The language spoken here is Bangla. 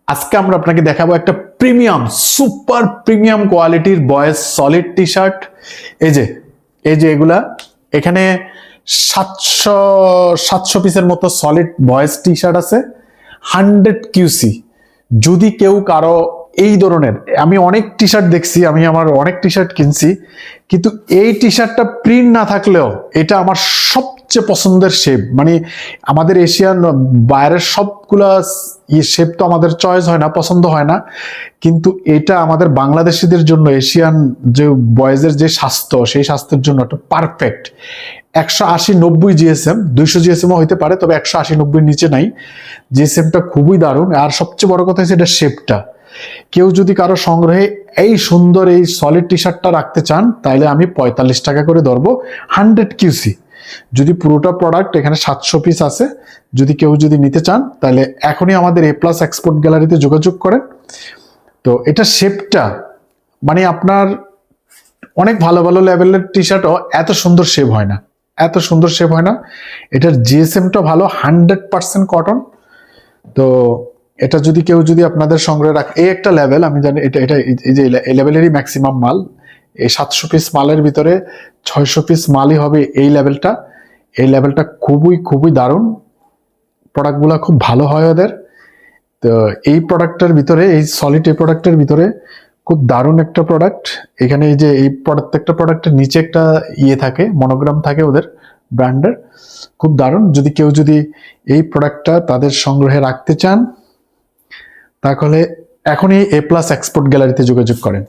আজকে আমরা আপনাকে দেখাবো একটা প্রিমিয়াম সুপার প্রিমিয়াম কোয়ালিটির বয়েজ সলিড টি শার্ট। এই যে এগুলা এখানে 700 পিসের মতো সলিড বয়েজ টি শার্ট আছে 100 QC। যদি কেউ কারো এই ধরনের, আমি অনেক টি শার্ট দেখছি, আমি আমার অনেক টি শার্ট কিনছি, কিন্তু এই টি শার্টটা প্রিন্ট না থাকলেও এটা আমার সবচেয়ে পছন্দের শেপ। মানে আমাদের এশিয়ান বাইরের সবগুলা শেপ তো আমাদের চয়েস হয় না, পছন্দ হয় না, কিন্তু এটা আমাদের বাংলাদেশিদের জন্য এশিয়ান যে বয়েজের যে স্বাস্থ্য, সেই স্বাস্থ্যের জন্য একটা পারফেক্ট। 180-90 জিএসএম, 200 জিএসএমও হইতে পারে, তবে 180-90 নিচে নাই। জিএসএমটা খুবই দারুণ, আর সবচেয়ে বড় কথা হচ্ছে এটা শেপটা। কেউ যদি কারো সংগ্রহে এই সুন্দর এই সলিড টি শার্টটা রাখতে চান, তাহলে আমি 45 টাকা করে ধরবো 100 QC। যদি পুরোটা প্রোডাক্ট, এখানে 700 পিস আছে, যদি কেউ নিতে চান তাহলে এখনই আমাদের এ প্লাস এক্সপোর্ট গ্যালারিতে যোগাযোগ করেন। তো এটা শেপটা, মানে আপনার অনেক ভালো ভালো লেভেলের টি শার্টও এত সুন্দর শেপ হয় না, এত সুন্দর শেপ হয় না। এটার জিএসএমটা ভালো, 100% কটন। তো এটা যদি আপনাদের সংগ্রহে রাখ, এই একটা লেভেল আমি জানি, এটা এই যে এই লেভেলেরই ম্যাক্সিমাম মাল। এই 700 পিস মালের ভিতরে 600 পিস মালই হবে এই লেভেলটা। এই লেভেলটা খুবই খুবই দারুণ, প্রোডাক্টগুলো খুব ভালো হয় ওদের। তো এই প্রোডাক্টের ভিতরে, এই সলিড এই প্রোডাক্টের ভিতরে খুব দারুণ একটা প্রোডাক্ট। এখানে এই যে এই প্রত্যেকটা প্রোডাক্টের নিচে একটা ইয়ে থাকে, মনোগ্রাম থাকে ওদের ব্র্যান্ডের, খুব দারুণ। কেউ এই প্রোডাক্টটা তাদের সংগ্রহে রাখতে চান, তাহলে এখনই এ প্লাস এক্সপোর্ট গ্যালারিতে যোগাযোগ করেন।